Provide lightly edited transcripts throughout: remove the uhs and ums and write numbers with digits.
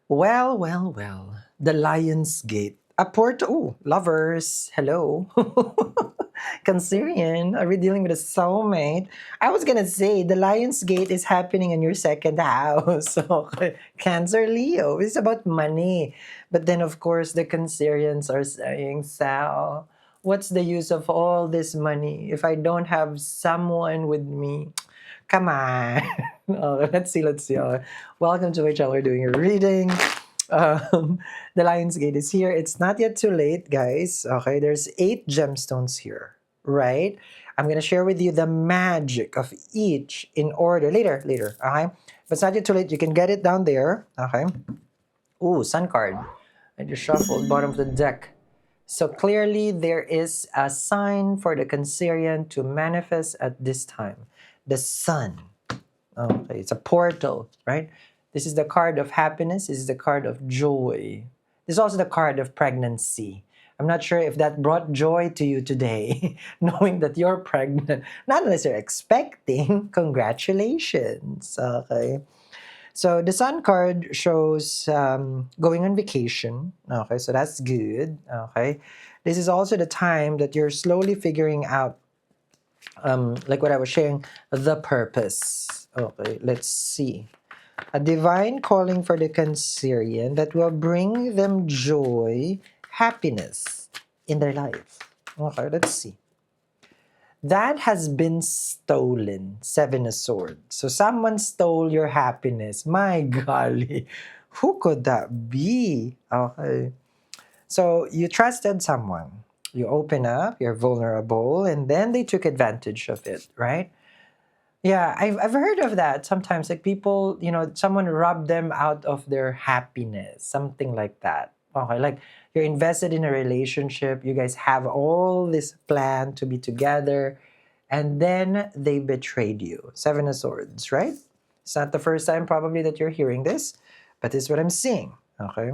Well, well, well. The lionsgate. A port. Oh, lovers. Hello. Cancerian. Are we dealing with a soulmate? I was gonna say the lionsgate is happening in your second house. Okay. Cancer Leo. It's about money. But then of course the Cancerians are saying, Sal, what's the use of all this money if I don't have someone with me? Come on. Let's see. Welcome to my channel. We're doing a reading. The Lionsgate is here. It's not yet too late, guys. Okay, there's 8 gemstones here, right? I'm gonna share with you the magic of each in order later. Okay, but it's not yet too late. You can get it down there. Okay. Ooh, Sun card. I just shuffled bottom of the deck. So clearly, there is a sign for the Cancerian to manifest at this time. The sun. Okay, it's a portal, right? This is the card of happiness. This is the card of joy. This is also the card of pregnancy. I'm not sure if that brought joy to you today, knowing that you're pregnant. Not unless you're expecting. Congratulations. Okay. So the sun card shows going on vacation. Okay, so that's good. Okay. This is also the time that you're slowly figuring out, like what I was sharing, the purpose. Okay, let's see. A divine calling for the Cancerian that will bring them joy, happiness in their life. Okay, let's see. That has been stolen. Seven of Swords. So someone stole your happiness. My golly. Who could that be? Okay. So you trusted someone. You open up, you're vulnerable, and then they took advantage of it, right? Yeah, I've heard of that sometimes. Like people, someone robbed them out of their happiness, something like that. Okay, like you're invested in a relationship, you guys have all this plan to be together, and then they betrayed you. Seven of Swords, right? It's not the first time probably that you're hearing this, but it's what I'm seeing. Okay.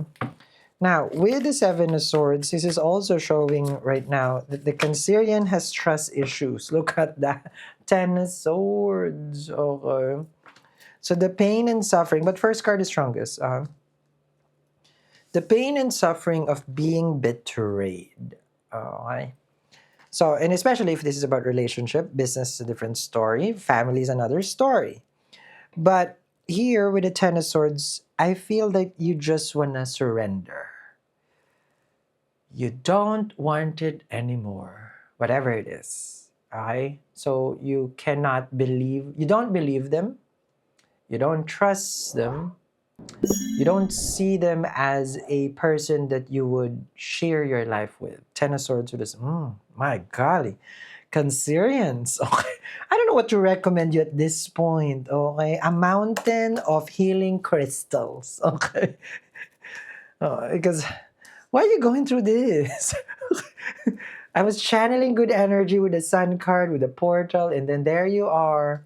Now, with the Seven of Swords, this is also showing right now that the Cancerian has trust issues. Look at that. Ten of Swords. Okay. So the pain and suffering, but first card is strongest. The pain and suffering of being betrayed. Okay. So, and especially if this is about relationship, business is a different story, family is another story. But here with the Ten of Swords, I feel that you just want to surrender. You don't want it anymore, whatever it is. Okay? So you cannot believe, you don't believe them, you don't trust them, you don't see them as a person that you would share your life with. Ten of Swords with this, my golly. Cancerians. Okay. I don't know what to recommend you at this point. Okay. A mountain of healing crystals. Okay. Because why are you going through this? I was channeling good energy with the sun card, with the portal, and then there you are,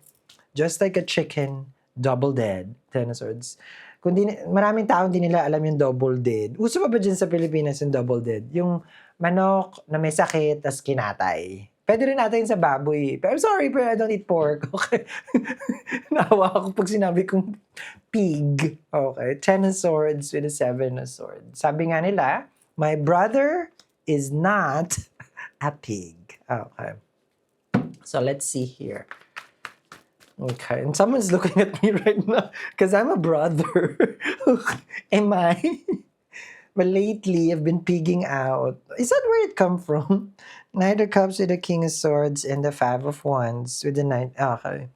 just like a chicken, double dead. Ten of Swords. Maraming tao hindi nila alam yung double dead. Uso pa ba dyan sa Pilipinas yung double dead? Yung manok na may sakit, tas kinatay. Pwede rin natin sa baboy. Pero I'm sorry, pero I don't eat pork. Okay. Nawa ako pag sinabi kong pig. Okay. Ten of Swords with a Seven of Swords. Sabi nga nila, my brother is not a pig. Okay. So let's see here. Okay. And someone's looking at me right now because I'm a brother. Am I? But lately, I've been pigging out. Is that where it come from? Knight of Cups with the King of Swords and the Five of Wands with the Knight. Okay.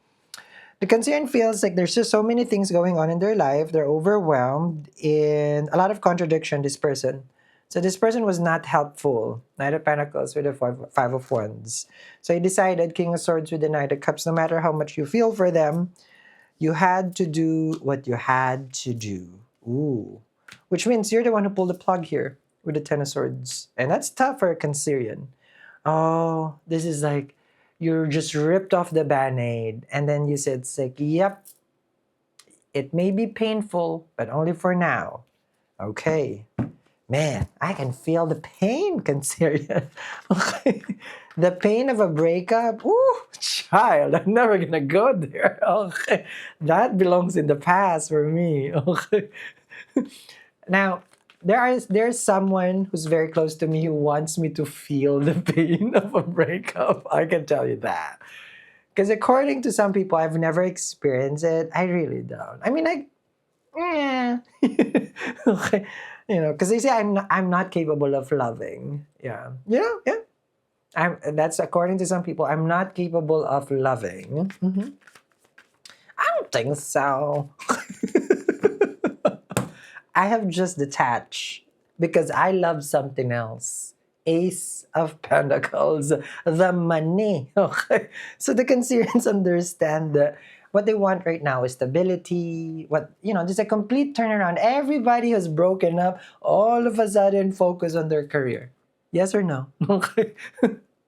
The concern feels like there's just so many things going on in their life. They're overwhelmed and a lot of contradiction, this person. So this person was not helpful. Knight of Pentacles with the Five of Wands. So he decided, King of Swords with the Knight of Cups, no matter how much you feel for them, you had to do what you had to do. Ooh. Which means you're the one who pulled the plug here with the Ten of Swords. And that's tough for a Cancerian. Oh, this is like, you're just ripped off the band-aid. And then you said, it's like, yep, it may be painful, but only for now. Okay. Man, I can feel the pain, Cancerian. Okay. The pain of a breakup. Ooh, child, I'm never gonna go there. Okay. That belongs in the past for me. Okay. Now, there's someone who's very close to me who wants me to feel the pain of a breakup. I can tell you that. Because according to some people, I've never experienced it. I really don't. I mean, yeah. Okay. Because they say I'm not capable of loving. Yeah. Yeah. That's according to some people. I'm not capable of loving. I don't think so. I have just detached because I love something else. Ace of Pentacles, the money. Okay. So the Cancerians understand that what they want right now is stability. Just a complete turnaround. Everybody has broken up. All of a sudden, focus on their career. Yes or no? Okay.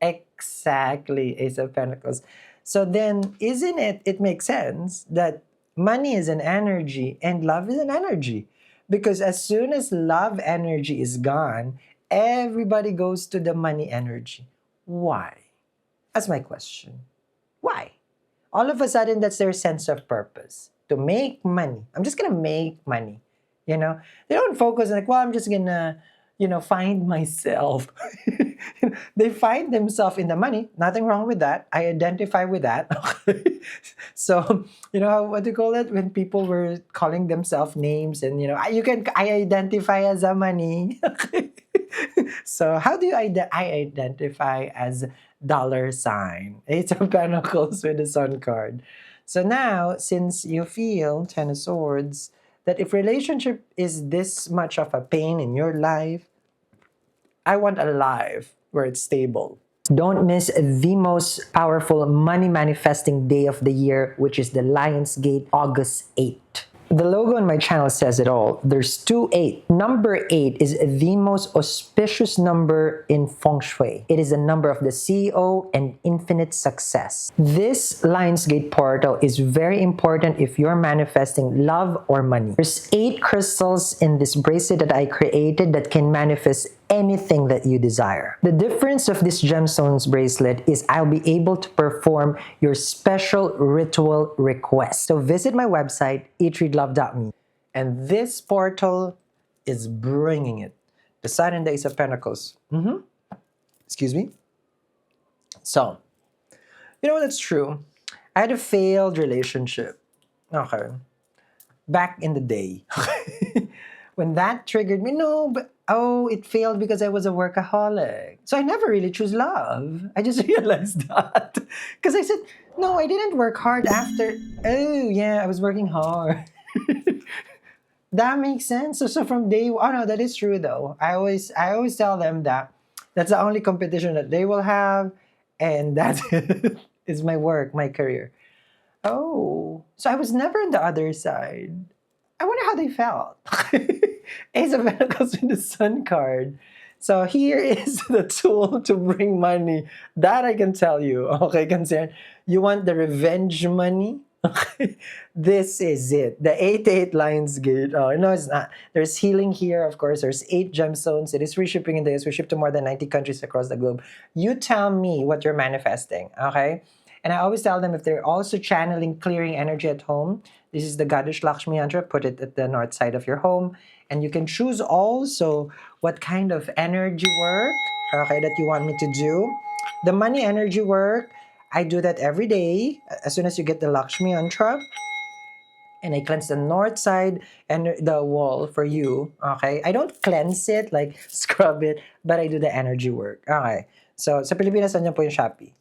Exactly, Ace of Pentacles. So then, isn't it? It makes sense that money is an energy and love is an energy. Because as soon as love energy is gone, everybody goes to the money energy. Why? That's my question. Why? All of a sudden, that's their sense of purpose to make money. I'm just gonna make money. They don't focus on like, well, I'm just gonna, find myself. They find themselves in the money. Nothing wrong with that. I identify with that. So, what do you call it when people were calling themselves names and I identify as a money. So how do I identify as dollar sign? Eight of Pentacles with the Sun card. So now, since you feel Ten of Swords, that if relationship is this much of a pain in your life, I want a life where it's stable. Don't miss the most powerful money manifesting day of the year, which is the Lionsgate, August 8th. The logo on my channel says it all. There's 2-8. Number 8 is the most auspicious number in Feng Shui. It is a number of the CEO and infinite success. This Lionsgate portal is very important if you're manifesting love or money. There's 8 crystals in this bracelet that I created that can manifest anything that you desire. The difference of this gemstones bracelet is I'll be able to perform your special ritual request. So visit my website, eatreadlove.me. And this portal is bringing it. The Sun and the Ace of Pentacles. Excuse me. So, that's true. I had a failed relationship. Okay. Back in the day. When that triggered me, no, but it failed because I was a workaholic. So I never really choose love. I just realized that. Because I said, no, I didn't work hard after. Oh, yeah, I was working hard. That makes sense. So from day one, no, that is true though. I always tell them that that's the only competition that they will have, and that is my work, my career. Oh, so I was never on the other side. I wonder how they felt. Ace of Pentacles with the Sun card. So here is the tool to bring money. That I can tell you. Okay, concern. You want the revenge money? Okay. This is it. The 8-8 Lionsgate. Oh, no, it's not. There's healing here, of course. There's 8 gemstones. It is free shipping in the US. We ship to more than 90 countries across the globe. You tell me what you're manifesting, okay? And I always tell them if they're also channeling clearing energy at home, this is the Goddess Lakshmi Yantra. Put it at the north side of your home. And you can choose also what kind of energy work, okay, that you want me to do. The money energy work, I do that every day. As soon as you get the Lakshmi Yantra, and I cleanse the north side and the wall for you, okay? I don't cleanse it, like scrub it, but I do the energy work. Okay. So, sa Pilipinas, nandiyan po yung Shopee.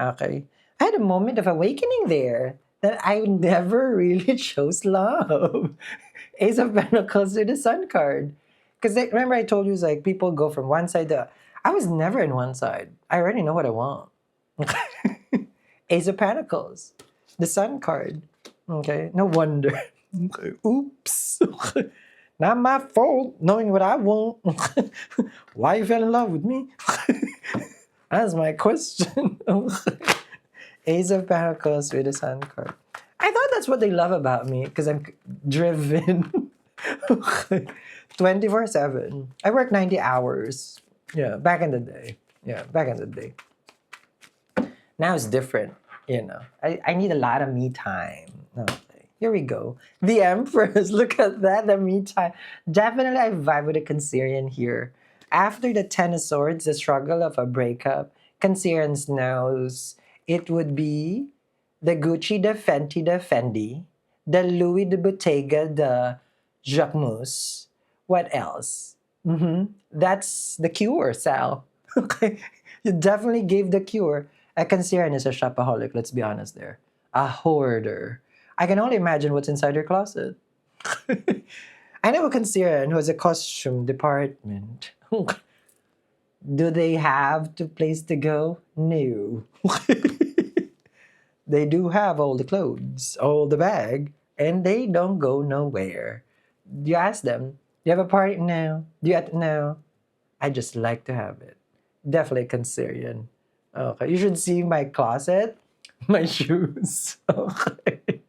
Okay. I had a moment of awakening there that I never really chose love. Ace of Pentacles with the Sun card. Because remember I told you, it's like people go from one side to... I was never in one side. I already know what I want. Ace of Pentacles. The Sun card. Okay, no wonder. Okay. Oops. Not my fault, knowing what I want. Why you fell in love with me? That's my question. Ace of Pentacles with the Sun card. I thought that's what they love about me, because I'm driven. 24/7. I work 90 hours. Yeah, back in the day. Now it's different, I need a lot of me time. Okay. Here we go. The Empress. Look at that. The me time. Definitely, I vibe with a Cancerian here. After the Ten of Swords, the struggle of a breakup, Cancerians knows it would be the Gucci, the Fenty, the Fendi, the Louis de Bottega, the Jacquemus. What else? That's the cure, Sal. Okay. You definitely gave the cure. A Cancerian is a shopaholic, let's be honest there. A hoarder. I can only imagine what's inside your closet. I know a Cancerian who has a costume department. Do they have the place to go? No. They do have all the clothes, all the bag, and they don't go nowhere. You ask them, do you have a party? No. Do you have no? I just like to have it. Definitely Cancerian. Okay. You should see my closet, my shoes. Okay.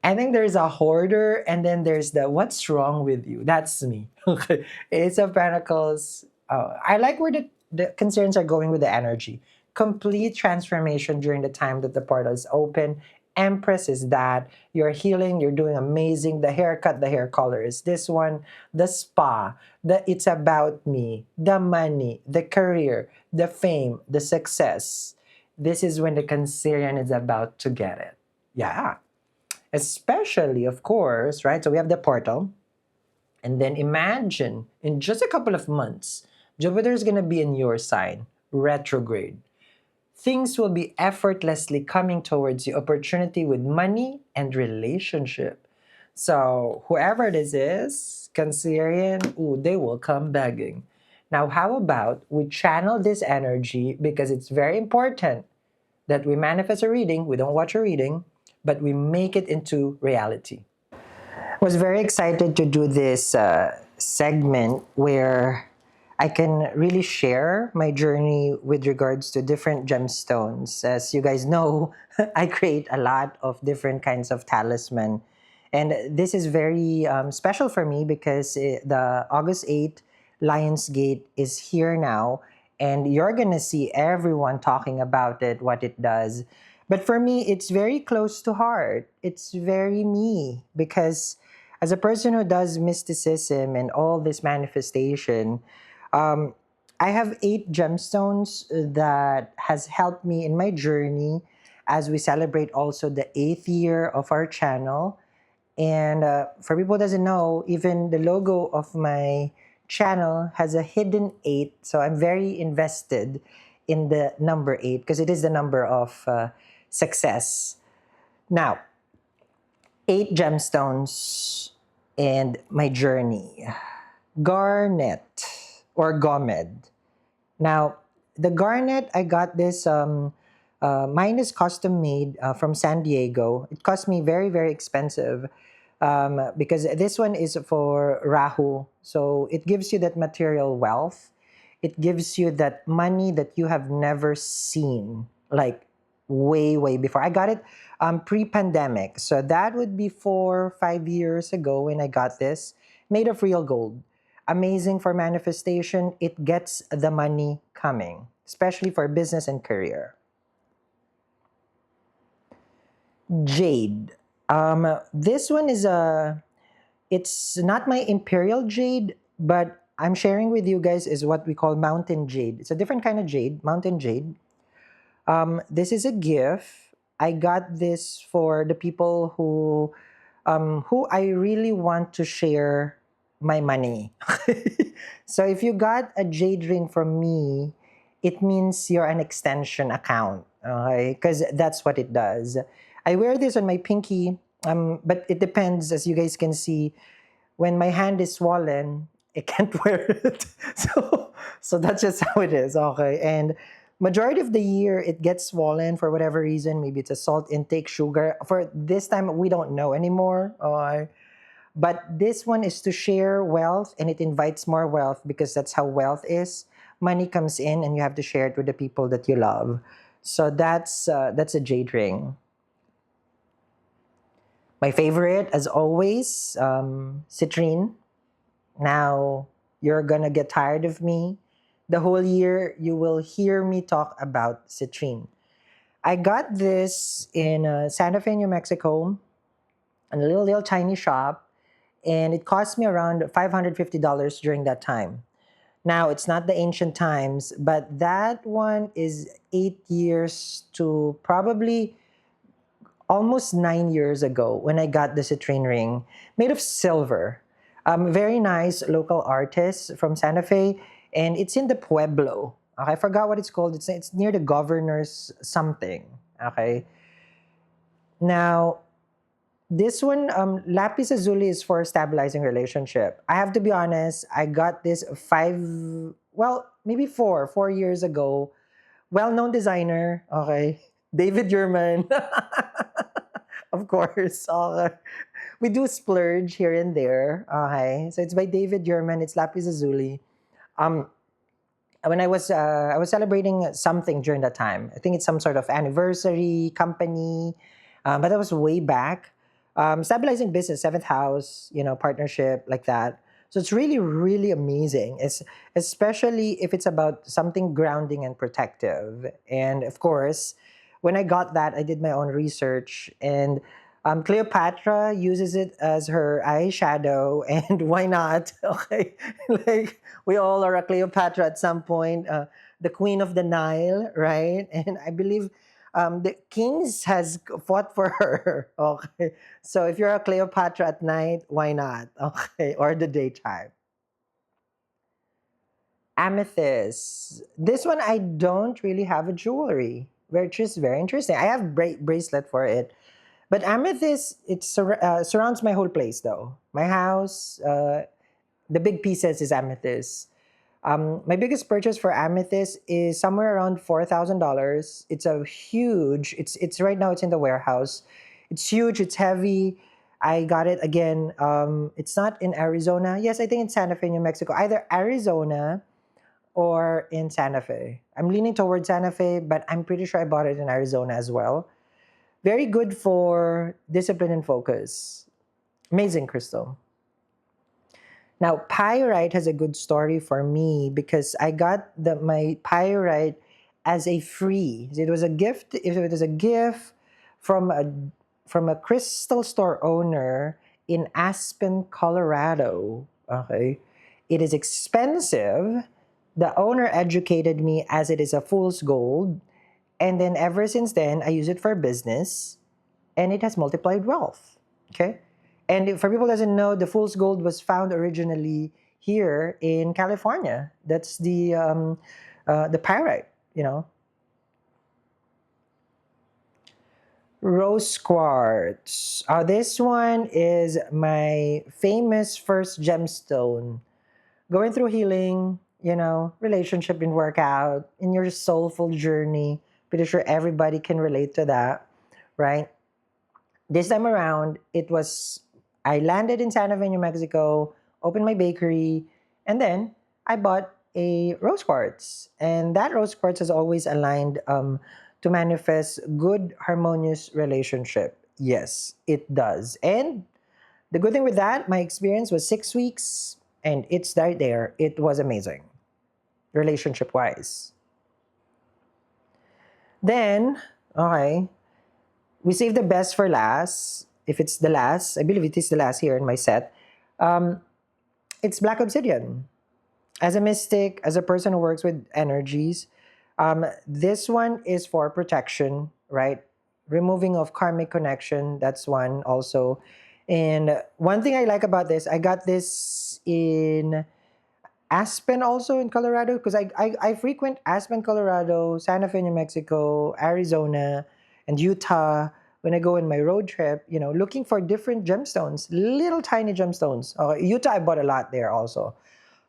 I think there's a hoarder, and then there's the what's wrong with you. That's me. Okay. Ace of Pentacles. I like where the concerns are going with the energy. Complete transformation during the time that the portal is open. Empress is that you're healing, you're doing amazing. The haircut, the hair color is this one. The spa, the it's about me, the money, the career, the fame, the success. This is when the Cancerian is about to get it. Yeah. Especially, of course, right? So we have the portal. And then imagine in just a couple of months, Jupiter is going to be in your sign, retrograde. Things will be effortlessly coming towards you, opportunity with money and relationship. So whoever this is, Cancerian, ooh, they will come begging. Now, how about we channel this energy because it's very important that we manifest a reading, we don't watch a reading, but we make it into reality. Was very excited to do this segment where I can really share my journey with regards to different gemstones. As you guys know, I create a lot of different kinds of talisman. And this is very special for me because the August 8th Lionsgate is here now. And you're going to see everyone talking about it, what it does. But for me, it's very close to heart. It's very me because as a person who does mysticism and all this manifestation, um, I have 8 gemstones that has helped me in my journey as we celebrate also the 8th year of our channel. And for people who doesn't know, even the logo of my channel has a hidden 8. So I'm very invested in the number 8 because it is the number of success. Now, 8 gemstones and my journey. Garnet or Gomed. Now, the Garnet, I got this, mine is custom made from San Diego. It cost me very, very expensive because this one is for Rahu. So it gives you that material wealth. It gives you that money that you have never seen, like way, way before. I got it pre-pandemic. So that would be 4, 5 years ago when I got this, made of real gold. Amazing for manifestation. It gets the money coming, especially for business and career. Jade. This one is it's not my imperial jade, but I'm sharing with you guys is what we call mountain jade. It's a different kind of jade, mountain jade. This is a gift. I got this for the people who I really want to share my money. So if you got a jade ring from me, it means you're an extension account. Okay, because that's what it does. I wear this on my pinky, but it depends, as you guys can see. When my hand is swollen, I can't wear it. So that's just how it is. Okay, and majority of the year it gets swollen for whatever reason. Maybe it's a salt intake, sugar. For this time, we don't know anymore. But this one is to share wealth, and it invites more wealth because that's how wealth is. Money comes in, and you have to share it with the people that you love. So that's a jade ring. My favorite, as always, citrine. Now you're gonna get tired of me. The whole year you will hear me talk about citrine. I got this in Santa Fe, New Mexico. in a little tiny shop, and it cost me around $550 during that time. Now it's not the ancient times, but that one is 8 years to probably almost 9 years ago when I got the citrine ring made of silver. Very nice local artist from Santa Fe, and it's in the Pueblo. Okay, I forgot what it's called. It's near the governor's something. Okay, now this one, lapis lazuli, is for stabilizing relationship. I have to be honest. I got this well, maybe 4 years ago. Well-known designer. Okay, David Yurman. Of course. We do splurge here and there. Okay, so it's by David Yurman. It's lapis lazuli. Um, when I was celebrating something during that time. I think it's some sort of anniversary company, but that was way back. Stabilizing business, seventh house, partnership like that. So it's really really amazing. It's especially if it's about something grounding and protective. And of course, when I got that, I did my own research and. Cleopatra uses it as her eyeshadow, and why not? Okay, like we all are a Cleopatra at some point, the Queen of the Nile, right? And I believe the kings has fought for her. Okay, so if you're a Cleopatra at night, why not? Okay, or the daytime. Amethyst. This one I don't really have a jewelry, which is very interesting. I have bracelet for it, but amethyst surrounds my whole place though. My house, the big pieces is amethyst. My biggest purchase for amethyst is somewhere around $4,000. It's a huge. It's right now. It's in the warehouse. It's huge. It's heavy. I got it again. It's not in Arizona. Yes, I think in Santa Fe, New Mexico. Either Arizona or in Santa Fe. I'm leaning towards Santa Fe, but I'm pretty sure I bought it in Arizona as well. Very good for discipline and focus. Amazing crystal. Now, pyrite has a good story for me because I got my pyrite as a free. It was a gift. If it was a gift from a crystal store owner in Aspen, Colorado. Okay, it is expensive. The owner educated me as it is a fool's gold, and then ever since then, I use it for business, and it has multiplied wealth. Okay. And for people who doesn't know, the fool's gold was found originally here in California. That's the pyrite, you know. Rose quartz. This one is my famous first gemstone. Going through healing, relationship and workout, in your soulful journey. Pretty sure everybody can relate to that, right? This time around, I landed in Santa Fe, New Mexico, opened my bakery, and then I bought a rose quartz. And that rose quartz has always aligned to manifest good, harmonious relationship. Yes, it does. And the good thing with that, my experience was 6 weeks, and it's right there. It was amazing, relationship wise. Then, okay, we save the best for last. If it's the last, I believe it is the last here in my set. Um, it's Black Obsidian. As a mystic, as a person who works with energies, this one is for protection, right? Removing of karmic connection. That's one also. And one thing I like about this, I got this in Aspen also in Colorado because I frequent Aspen, Colorado, Santa Fe, New Mexico, Arizona, and Utah when I go in my road trip, looking for different gemstones, little tiny gemstones. Utah, I bought a lot there also.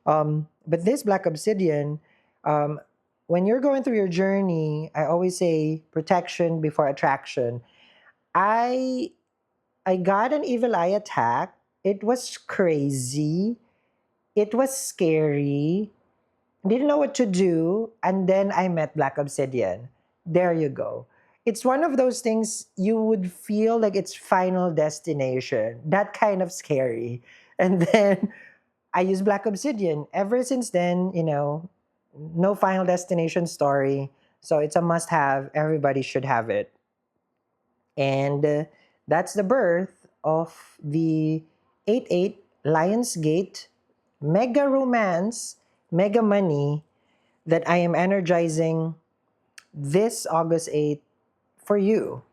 But this Black Obsidian, um, when you're going through your journey, I always say protection before attraction. I I got an evil eye attack. It was crazy. It was scary. Didn't know what to do. And then I met Black Obsidian. There you go. It's one of those things you would feel like it's final destination. That kind of scary. And then I use Black Obsidian. Ever since then, no final destination story. So it's a must have. Everybody should have it. And that's the birth of the 8-8 Lionsgate mega romance, mega money that I am energizing this August 8th for you.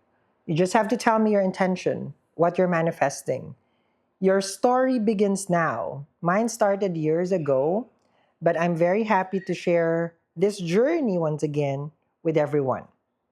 You just have to tell me your intention, what you're manifesting. Your story begins now. Mine started years ago, but I'm very happy to share this journey once again with everyone.